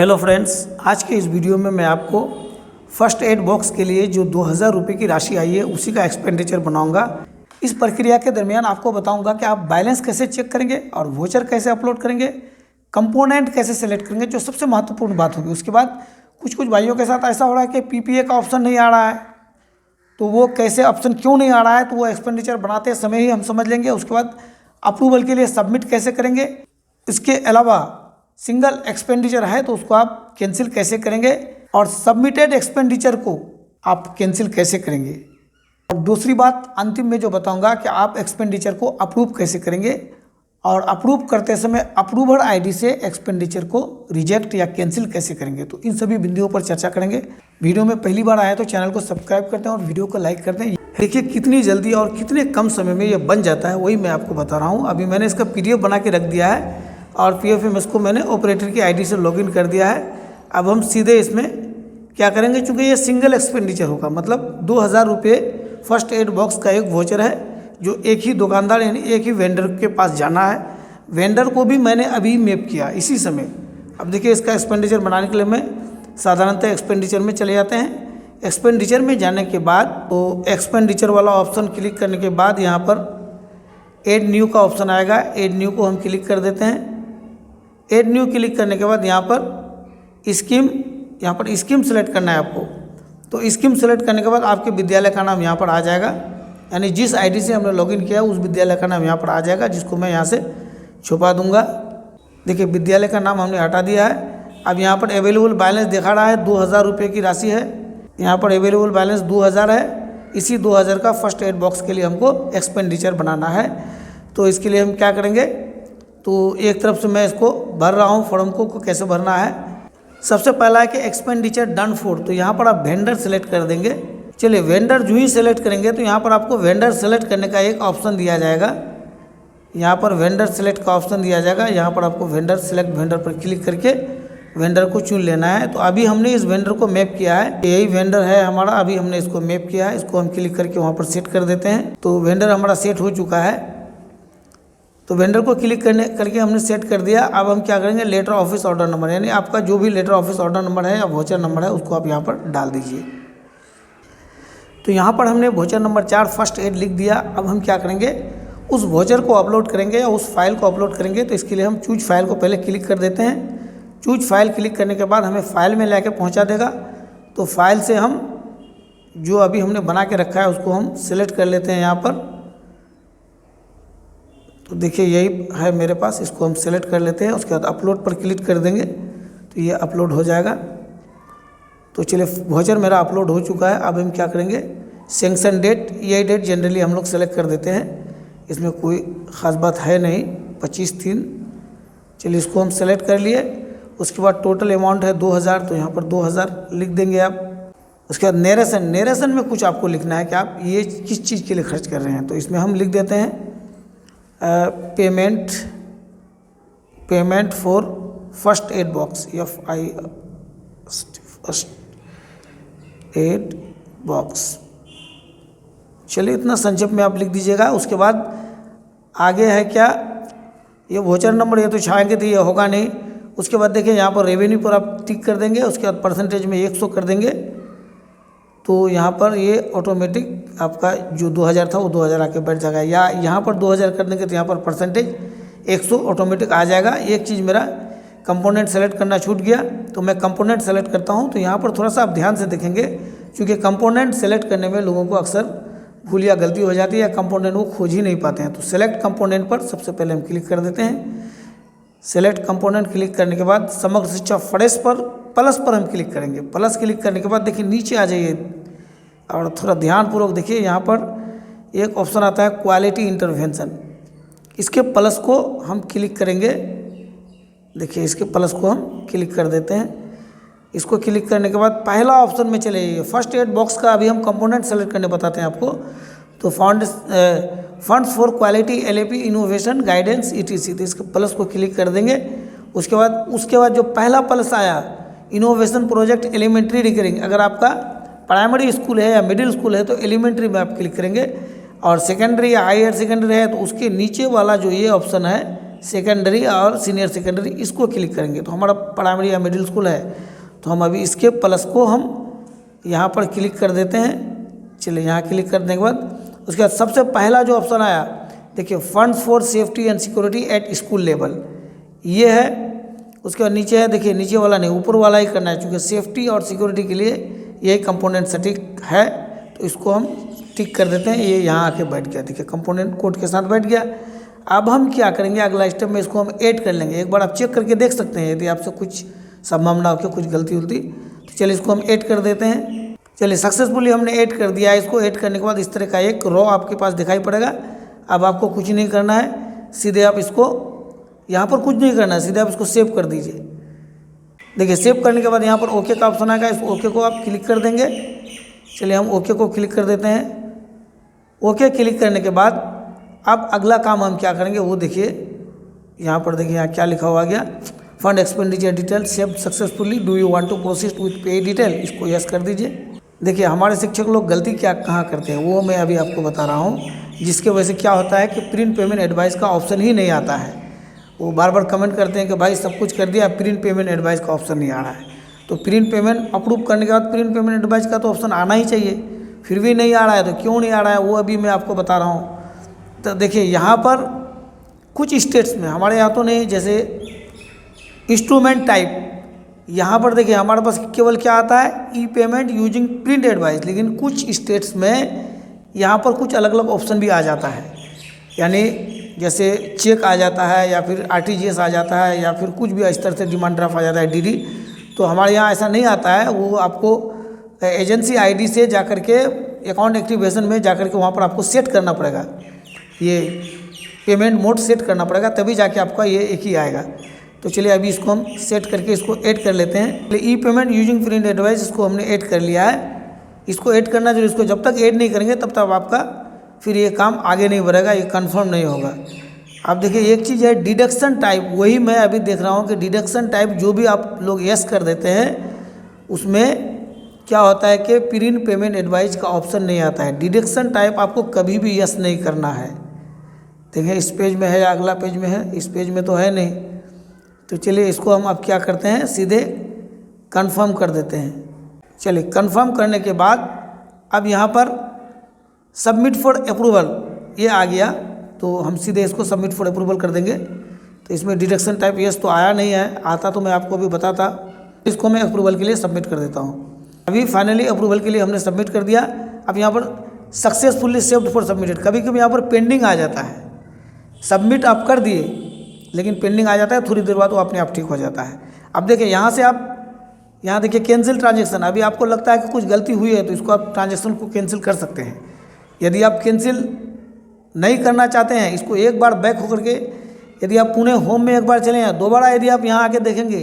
Hello friends, आज के इस वीडियो में मैं आपको फर्स्ट एड बॉक्स के लिए जो 2000 रुपये की राशि आई है उसी का एक्सपेंडिचर बनाऊंगा। इस प्रक्रिया के दरमियान आपको बताऊंगा कि आप बैलेंस कैसे चेक करेंगे और वोचर कैसे अपलोड करेंगे, कंपोनेंट कैसे सेलेक्ट करेंगे, जो सबसे महत्वपूर्ण बात होगी। उसके बाद कुछ भाइयों के साथ ऐसा हो रहा है कि पीपीए का ऑप्शन नहीं आ रहा है, तो वो कैसे ऑप्शन क्यों नहीं आ रहा है, तो वो एक्सपेंडिचर बनाते समय ही हम समझ लेंगे। उसके बाद अप्रूवल के लिए सबमिट कैसे करेंगे, इसके अलावा सिंगल एक्सपेंडिचर है तो उसको आप कैंसिल कैसे करेंगे और सबमिटेड एक्सपेंडिचर को आप कैंसिल कैसे करेंगे। और दूसरी बात अंतिम में जो बताऊंगा कि आप एक्सपेंडिचर को अप्रूव कैसे करेंगे और अप्रूव करते समय अप्रूवर आईडी से एक्सपेंडिचर को रिजेक्ट या कैंसिल कैसे करेंगे। तो इन सभी बिंदुओं पर चर्चा करेंगे। वीडियो में पहली बार आया तो चैनल को सब्सक्राइब करते हैं और वीडियो को लाइक करते हैं। देखिए कितनी जल्दी और कितने कम समय में ये बन जाता है, वही मैं आपको बता रहा हूँ। अभी मैंने इसका PDF बना के रख दिया है और PFMS को मैंने ऑपरेटर की आईडी से लॉगिन कर दिया है। अब हम सीधे इसमें क्या करेंगे, चूँकि ये सिंगल एक्सपेंडिचर होगा, मतलब 2000 रुपये फर्स्ट एड बॉक्स का एक वोचर है जो एक ही दुकानदार यानी एक ही वेंडर के पास जाना है। वेंडर को भी मैंने अभी मैप किया इसी समय। अब देखिए इसका एक्सपेंडिचर बनाने के लिए मैं साधारणतः एक्सपेंडिचर में चले जाते हैं। एक्सपेंडिचर में जाने के बाद तो एक्सपेंडिचर वाला ऑप्शन क्लिक करने के बाद यहाँ पर एड न्यू का ऑप्शन आएगा। एड न्यू को हम क्लिक कर देते हैं। एड न्यू क्लिक करने के बाद यहाँ पर स्कीम सेलेक्ट करना है आपको। तो स्कीम सेलेक्ट करने के बाद आपके विद्यालय का नाम यहाँ पर आ जाएगा, यानी जिस आईडी से हमने लॉगिन किया उस विद्यालय का नाम यहाँ पर आ जाएगा, जिसको मैं यहाँ से छुपा दूंगा। देखिए विद्यालय का नाम हमने हटा दिया है। अब यहाँ पर अवेलेबल बैलेंस दिखा रहा है 2000 रुपये की राशि है। यहाँ पर अवेलेबल बैलेंस 2000 है। इसी 2000 का फर्स्ट एड बॉक्स के लिए हमको एक्सपेंडिचर बनाना है। तो इसके लिए हम क्या करेंगे, तो एक तरफ से मैं इसको भर रहा हूँ फॉर्म को कैसे भरना है। सबसे पहला है कि एक्सपेंडिचर डन फॉर, तो यहाँ पर आप वेंडर सेलेक्ट कर देंगे। चलिए वेंडर जो ही सेलेक्ट करेंगे तो यहाँ पर आपको वेंडर सेलेक्ट करने का एक ऑप्शन दिया जाएगा। यहाँ पर वेंडर सेलेक्ट का ऑप्शन दिया जाएगा। यहाँ पर आपको वेंडर सेलेक्ट वेंडर पर क्लिक करके वेंडर को चुन लेना है। तो अभी हमने इस वेंडर को मैप किया है, यही वेंडर है हमारा। अभी हमने इसको मैप किया है, इसको हम क्लिक करके वहाँ पर सेट कर देते हैं। तो वेंडर हमारा सेट हो चुका है। तो वेंडर को क्लिक करके हमने सेट कर दिया। अब हम क्या करेंगे, लेटर ऑफिस ऑर्डर नंबर, यानी आपका जो भी लेटर ऑफिस ऑर्डर नंबर है या वोचर नंबर है उसको आप यहाँ पर डाल दीजिए। तो यहाँ पर हमने वोचर नंबर 4 फर्स्ट एड लिख दिया। अब हम क्या करेंगे, उस वोचर को अपलोड करेंगे या उस फाइल को अपलोड करेंगे। तो इसके लिए हम चूज फाइल को पहले क्लिक कर देते हैं। चूज फाइल क्लिक करने के बाद हमें फाइल में लेके पहुँचा देगा। तो फाइल से हम जो अभी हमने बना के रखा है उसको हम सिलेक्ट कर लेते हैं यहाँ पर। तो देखिए यही है मेरे पास, इसको हम सेलेक्ट कर लेते हैं। उसके बाद अपलोड पर क्लिक कर देंगे तो ये अपलोड हो जाएगा। तो चलिए वोचर मेरा अपलोड हो चुका है। अब हम क्या करेंगे, सेंक्शन डेट, ये डेट जनरली हम लोग सेलेक्ट कर देते हैं, इसमें कोई ख़ास बात है नहीं, 25/3। चलिए इसको हम सेलेक्ट कर लिए। उसके बाद टोटल अमाउंट है 2000, तो यहाँ पर 2000 लिख देंगे आप। उसके बाद नेरेशन में कुछ आपको लिखना है कि आप ये किस चीज़ के लिए खर्च कर रहे हैं। तो इसमें हम लिख देते हैं payment for first aid box, first aid box. चलिए इतना संक्षेप में आप लिख दीजिएगा। उसके बाद आगे है क्या, ये वोचर नंबर ये तो छाएंगे तो ये होगा नहीं। उसके बाद देखिए यहाँ पर रेवेन्यू पर आप टिक कर देंगे। उसके बाद परसेंटेज में 100 कर देंगे। तो यहाँ पर ये ऑटोमेटिक आपका जो 2000 था वो 2000 आके बैठ जाएगा, या यहाँ पर 2000 कर देंगे तो यहाँ पर परसेंटेज 100 ऑटोमेटिक आ जाएगा। एक चीज़ मेरा कंपोनेंट सेलेक्ट करना छूट गया, तो मैं कंपोनेंट सेलेक्ट करता हूँ। तो यहाँ पर थोड़ा सा आप ध्यान से देखेंगे, क्योंकि कंपोनेंट सेलेक्ट करने में लोगों को अक्सर भूल या गलती हो जाती है, या कंपोनेंट वो खोज ही नहीं पाते हैं। तो सेलेक्ट कंपोनेंट पर सबसे पहले हम क्लिक कर देते हैं। सेलेक्ट कंपोनेंट क्लिक करने के बाद समग्र शिक्षा फ्रेश पर प्लस पर हम क्लिक करेंगे। प्लस क्लिक करने के बाद देखिए नीचे आ जाइए और थोड़ा ध्यानपूर्वक देखिए, यहाँ पर एक ऑप्शन आता है क्वालिटी इंटरवेंशन। इसके प्लस को हम क्लिक करेंगे। देखिए इसके प्लस को हम क्लिक कर देते हैं। इसको क्लिक करने के बाद पहला ऑप्शन में चले जाइए। फर्स्ट एड बॉक्स का अभी हम कंपोनेंट सेलेक्ट करने बताते हैं आपको। तो funds for quality LAP innovation guidance ETC, तो इसके प्लस को क्लिक कर देंगे। उसके बाद जो पहला प्लस आया, इनोवेशन प्रोजेक्ट एलिमेंट्री रिकरिंग, अगर आपका प्राइमरी स्कूल है या मिडिल स्कूल है तो एलिमेंट्री में आप क्लिक करेंगे, और सेकेंडरी या हायर सेकेंडरी है तो उसके नीचे वाला जो ये ऑप्शन है सेकेंडरी और सीनियर सेकेंडरी, इसको क्लिक करेंगे तो हमारा प्राइमरी या मिडिल स्कूल है। तो हम अभी इसके प्लस को हम यहाँ पर क्लिक कर देते हैं। चलिए यहाँ क्लिक करने के बाद उसके बाद सबसे पहला जो ऑप्शन आया देखिए, funds for safety and security at school level, ये है। उसके बाद नीचे है, देखिए नीचे वाला नहीं ऊपर वाला ही करना है, क्योंकि सेफ्टी और सिक्योरिटी के लिए यही कंपोनेंट सटीक है। तो इसको हम टिक कर देते हैं, ये यहाँ आके बैठ गया, देखिए कंपोनेंट कोड के साथ बैठ गया। अब हम क्या करेंगे, अगला स्टेप में इसको हम ऐड कर लेंगे। एक बार आप चेक करके देख सकते हैं, यदि आपसे कुछ संभावना हो कुछ गलती उलती, तो चलिए इसको हम ऐड कर देते हैं। चलिए सक्सेसफुली हमने ऐड कर दिया है। इसको ऐड करने के बाद इस तरह का एक रो आपके पास दिखाई पड़ेगा। अब आपको कुछ नहीं करना है, सीधे आप इसको यहाँ पर कुछ नहीं करना है, सीधे आप इसको सेव कर दीजिए। देखिए सेव करने के बाद यहाँ पर ओके का ऑप्शन आएगा, इस ओके को आप क्लिक कर देंगे। चलिए हम ओके को क्लिक कर देते हैं। ओके क्लिक करने के बाद अब अगला काम हम क्या करेंगे वो देखिए, यहाँ पर देखिए यहाँ क्या लिखा हुआ गया, fund expenditure detail saved successfully, do you want to proceed with pay detail, इसको यस कर दीजिए। देखिए हमारे शिक्षक लोग गलती क्या कहाँ करते हैं वो मैं अभी आपको बता रहा हूँ, जिसके वजह से क्या होता है कि प्रिंट पेमेंट एडवाइस का ऑप्शन ही नहीं आता है। वो बार बार कमेंट करते हैं कि भाई सब कुछ कर दिया, प्रिंट पेमेंट एडवाइस का ऑप्शन नहीं आ रहा है। तो प्रिंट पेमेंट अप्रूव करने के बाद प्रिंट पेमेंट एडवाइस का तो ऑप्शन आना ही चाहिए, फिर भी नहीं आ रहा है। तो क्यों नहीं आ रहा है वो अभी मैं आपको बता रहा हूँ। तो देखिए यहाँ पर कुछ स्टेट्स में, हमारे यहाँ तो नहीं, जैसे इंस्ट्रूमेंट टाइप, यहाँ पर देखिए हमारे पास केवल क्या आता है, ई पेमेंट यूजिंग प्रिंट एडवाइस, लेकिन कुछ स्टेट्स में यहाँ पर कुछ अलग अलग ऑप्शन भी आ जाता है। यानी जैसे चेक आ जाता है, या फिर आरटीजीएस आ जाता है, या फिर कुछ भी इस तरह से डिमांड ड्राफ्ट आ जाता है, डीडी। तो हमारे यहाँ ऐसा नहीं आता है, वो आपको एजेंसी आईडी से जाकर के अकाउंट एक्टिवेशन में जाकर के वहाँ पर आपको सेट करना पड़ेगा, ये पेमेंट मोड सेट करना पड़ेगा, तभी जाके आपका ये एक ही आएगा। तो चलिए अभी इसको हम सेट करके इसको ऐड कर लेते हैं। ई पेमेंट यूजिंग प्रिंट एडवाइस, इसको हमने ऐड कर लिया है। इसको ऐड करना जरूर, इसको जब तक ऐड नहीं करेंगे तब तक आपका फिर ये काम आगे नहीं बढ़ेगा, ये कंफर्म नहीं होगा। अब देखिए एक चीज़ है डिडक्शन टाइप, वही मैं अभी देख रहा हूँ कि डिडक्शन टाइप जो भी आप लोग यस कर देते हैं उसमें क्या होता है कि प्रिंट पेमेंट एडवाइस का ऑप्शन नहीं आता है। डिडक्शन टाइप आपको कभी भी यस नहीं करना है। देखिए इस पेज में है या अगला पेज में है, इस पेज में तो है नहीं। तो चलिए इसको हम अब क्या करते हैं, सीधे कंफर्म कर देते हैं। चलिए कंफर्म करने के बाद अब यहाँ पर सबमिट फॉर अप्रूवल ये आ गया, तो हम सीधे इसको सबमिट फॉर अप्रूवल कर देंगे। तो इसमें डिडक्शन टाइप यस तो आया नहीं है, आता तो मैं आपको अभी बताता। इसको मैं अप्रूवल के लिए सबमिट कर देता हूँ। अभी फाइनली अप्रूवल के लिए हमने सबमिट कर दिया। अब यहाँ पर सक्सेसफुली सेव्ड फॉर सबमिटेड, कभी कभी यहाँ पर पेंडिंग आ जाता है। सबमिट आप कर दिए लेकिन पेंडिंग आ जाता है, थोड़ी देर बाद वो अपने आप ठीक हो जाता है। अब देखिए यहाँ से आप यहाँ देखिए कैंसिल ट्रांजेक्शन, अभी आपको लगता है कि कुछ गलती हुई है तो इसको आप ट्रांजेक्शन को कैंसिल कर सकते हैं। यदि आप कैंसिल नहीं करना चाहते हैं, इसको एक बार बैक होकर के यदि आप पुणे होम में एक बार चले हैं, दोबारा यदि आप यहाँ आके देखेंगे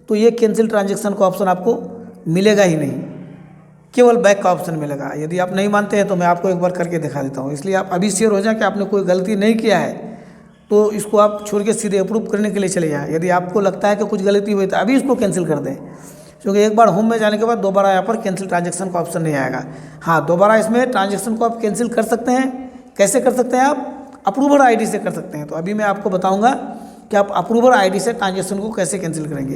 तो ये कैंसिल ट्रांजेक्शन का ऑप्शन आपको मिलेगा ही नहीं, केवल बैक का ऑप्शन मिलेगा। यदि आप नहीं मानते हैं तो मैं आपको एक बार करके दिखा देता हूँ। इसलिए आप अभी श्योर हो जाए कि आपने कोई गलती नहीं किया है, तो इसको आप छोड़ के सीधे अप्रूव करने के लिए चले जाएँ। यदि आपको लगता है कि कुछ गलती हुई तो अभी इसको कैंसिल कर दें, क्योंकि एक बार होम में जाने के बाद दोबारा यहाँ पर कैंसिल ट्रांजेक्शन का ऑप्शन नहीं आएगा। हाँ, दोबारा इसमें ट्रांजेक्शन को आप कैंसिल कर सकते हैं। कैसे कर सकते हैं आप? अप्रूवर आईडी से कर सकते हैं। तो अभी मैं आपको बताऊंगा कि आप अप्रूवर आईडी से ट्रांजेक्शन को कैसे कैंसिल करेंगे।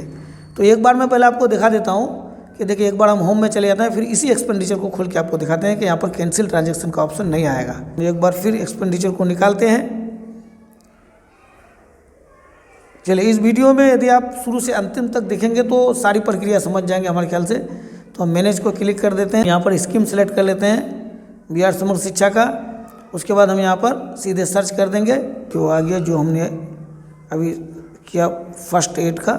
तो एक बार मैं पहले आपको दिखा देता हूँ कि देखिए, एक बार हम होम में चले जाते हैं, फिर इसी एक्सपेंडिचर को खोल के आपको दिखाते हैं कि यहाँ पर कैंसिल ट्रांजेक्शन का ऑप्शन नहीं आएगा। एक बार फिर एक्सपेंडिचर को निकालते हैं। चलिए इस वीडियो में यदि आप शुरू से अंतिम तक देखेंगे तो सारी प्रक्रिया समझ जाएंगे हमारे ख्याल से। तो हम मैनेज को क्लिक कर देते हैं, यहाँ पर स्कीम सेलेक्ट कर लेते हैं बिहार समग्र शिक्षा का। उसके बाद हम यहाँ पर सीधे सर्च कर देंगे जो आ गया, जो हमने अभी किया फर्स्ट एड का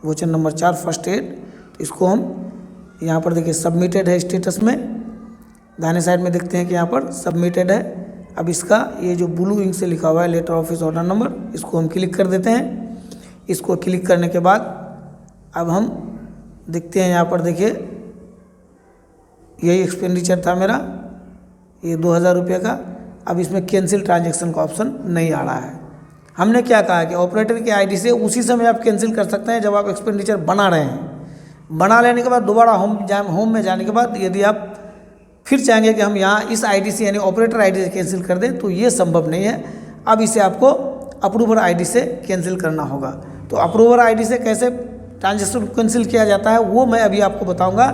वोचन नंबर 4 फर्स्ट एड। तो इसको हम यहाँ पर देखिए सबमिटेड है स्टेटस में, दाहिने साइड में देखते हैं कि यहाँ पर सबमिटेड है। अब इसका ये जो ब्लू इंक से लिखा हुआ है लेटर ऑफिस ऑर्डर नंबर, इसको हम क्लिक कर देते हैं। इसको क्लिक करने के बाद अब हम देखते हैं यहाँ पर देखिए, यही एक्सपेंडिचर था मेरा, ये 2000 रुपये का। अब इसमें कैंसिल ट्रांजैक्शन का ऑप्शन नहीं आ रहा है। हमने क्या कहा कि ऑपरेटर के आईडी से उसी समय आप कैंसिल कर सकते हैं जब आप एक्सपेंडिचर बना रहे हैं। बना लेने के बाद दोबारा होम में जाने के बाद यदि आप फिर चाहेंगे कि हम यहाँ इस आईडी से यानी ऑपरेटर आईडी से कैंसिल कर दें तो ये संभव नहीं है। अब इसे आपको अप्रूवर आईडी से कैंसिल करना होगा। तो अप्रूवर आईडी से कैसे ट्रांजैक्शन कैंसिल किया जाता है वो मैं अभी आपको बताऊंगा।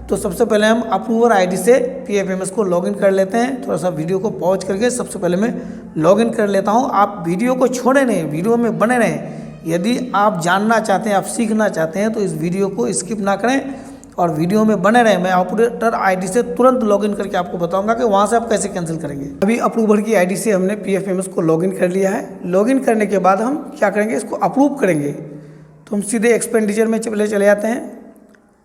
तो सबसे पहले हम अप्रूवर आईडी से PFMS को लॉगिन कर लेते हैं। थोड़ा सा वीडियो को पॉज करके सबसे पहले मैं लॉगिन कर लेता हूं। आप वीडियो को छोड़े नहीं, वीडियो में बने रहें। यदि आप जानना चाहते हैं, आप सीखना चाहते हैं तो इस वीडियो को स्किप ना करें और वीडियो में बने रहें। मैं ऑपरेटर आईडी से तुरंत लॉगिन करके आपको बताऊंगा कि वहाँ से आप कैसे कैंसिल करेंगे। अभी अप्रूवर की आईडी से हमने PFMS को लॉगिन कर लिया है। लॉगिन करने के बाद हम क्या करेंगे, इसको अप्रूव करेंगे। तो हम सीधे एक्सपेंडिचर में चले जाते हैं।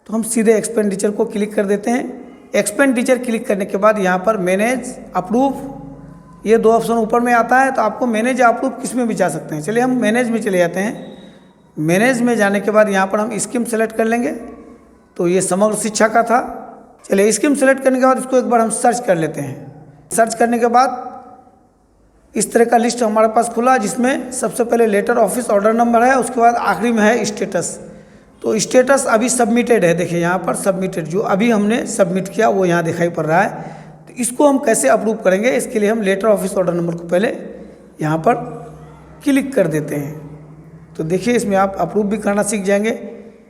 तो हम सीधे एक्सपेंडिचर को क्लिक कर देते हैं। एक्सपेंडिचर क्लिक करने के बाद यहाँ पर मैनेज, अप्रूव, ये 2 ऑप्शन ऊपर में आता है। तो आपको मैनेज या अप्रूव किस में भी जा सकते हैं। चलिए हम मैनेज में चले जाते हैं। मैनेज में जाने के बाद यहाँ पर हम स्कीम सेलेक्ट कर लेंगे। तो ये समग्र शिक्षा का था। चलिए स्कीम सेलेक्ट करने के बाद इसको एक बार हम सर्च कर लेते हैं। सर्च करने के बाद इस तरह का लिस्ट हमारे पास खुला, जिसमें सबसे पहले लेटर ऑफिस ऑर्डर नंबर है, उसके बाद आखिरी में है स्टेटस। तो स्टेटस अभी सबमिटेड है, देखिए यहाँ पर सबमिटेड, जो अभी हमने सबमिट किया वो यहाँ दिखाई पड़ रहा है। तो इसको हम कैसे अप्रूव करेंगे, इसके लिए हम लेटर ऑफिस ऑर्डर नंबर को पहले यहाँ पर क्लिक कर देते हैं। तो देखिए इसमें आप अप्रूव भी करना सीख जाएंगे।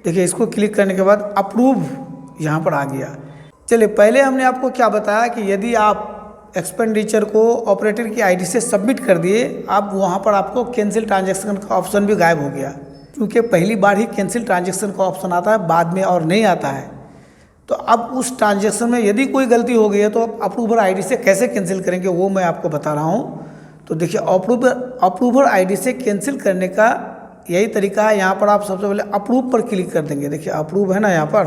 देखिए इसको क्लिक करने के बाद अप्रूव यहाँ पर आ गया। चलिए पहले हमने आपको क्या बताया कि यदि आप एक्सपेंडिचर को ऑपरेटर की आईडी से सबमिट कर दिए, आप वहाँ पर आपको कैंसिल ट्रांजैक्शन का ऑप्शन भी गायब हो गया, क्योंकि पहली बार ही कैंसिल ट्रांजैक्शन का ऑप्शन आता है, बाद में और नहीं आता है। तो अब उस ट्रांजैक्शन में यदि कोई गलती हो गई है तो आप अप्रूवर आईडी से कैसे कैंसिल करेंगे वो मैं आपको बता रहा हूँ। तो देखिए अप्रूवर आईडी से कैंसिल करने का यही तरीका है। यहाँ पर आप सबसे पहले अप्रूव पर क्लिक कर देंगे। देखिए अप्रूव है ना यहाँ पर,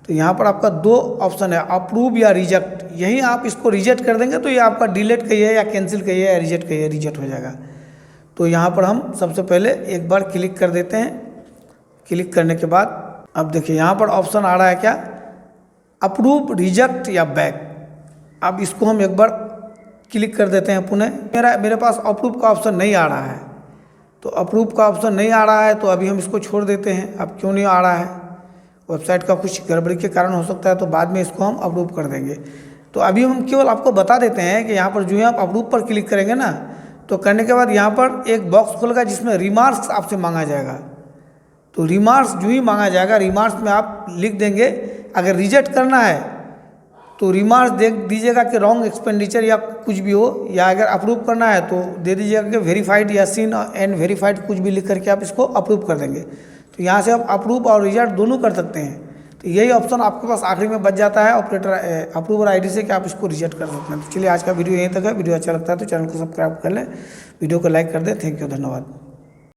तो यहाँ पर आपका 2 ऑप्शन है, अप्रूव या रिजेक्ट। यहीं आप इसको रिजेक्ट कर देंगे तो ये आपका डिलीट कहिए या कैंसिल कहिए या रिजेक्ट कहिए, रिजेक्ट हो जाएगा। तो यहाँ पर हम सबसे पहले एक बार क्लिक कर देते हैं। क्लिक करने के बाद अब देखिए यहाँ पर ऑप्शन आ रहा है क्या, अप्रूव, रिजेक्ट या बैक। अब इसको हम एक बार क्लिक कर देते हैं पुनः। मेरे पास अप्रूव का ऑप्शन नहीं आ रहा है, तो अप्रूव का ऑप्शन नहीं आ रहा है तो अभी हम इसको छोड़ देते हैं। अब क्यों नहीं आ रहा है, वेबसाइट का कुछ गड़बड़ी के कारण हो सकता है, तो बाद में इसको हम अप्रूव कर देंगे। तो अभी हम केवल आपको बता देते हैं कि यहाँ पर जो है आप अप्रूव पर क्लिक करेंगे ना, तो करने के बाद यहाँ पर एक बॉक्स खुलेगा जिसमें रिमार्क्स आपसे मांगा जाएगा। तो रिमार्क्स जो ही मांगा जाएगा, रिमार्क्स में आप लिख देंगे। अगर रिजेक्ट करना है तो रिमार्क्स दे दीजिएगा कि रॉन्ग एक्सपेंडिचर या कुछ भी हो, या अगर अप्रूव करना है तो दे दीजिएगा कि वेरीफाइड या सीन एंड वेरीफाइड कुछ भी लिख करके आप इसको अप्रूव कर देंगे। तो यहाँ से आप अप्रूव और रिजेक्ट दोनों कर सकते हैं। तो यही ऑप्शन आपके पास आखिरी में बच जाता है ऑपरेटर अप्रूवर आईडी से कि आप इसको रिजेक्ट कर सकते हैं। तो चलिए आज का वीडियो यहीं तक है। वीडियो अच्छा लगता है तो चैनल को सब्सक्राइब कर लें, वीडियो को लाइक कर दें। थैंक यू, धन्यवाद।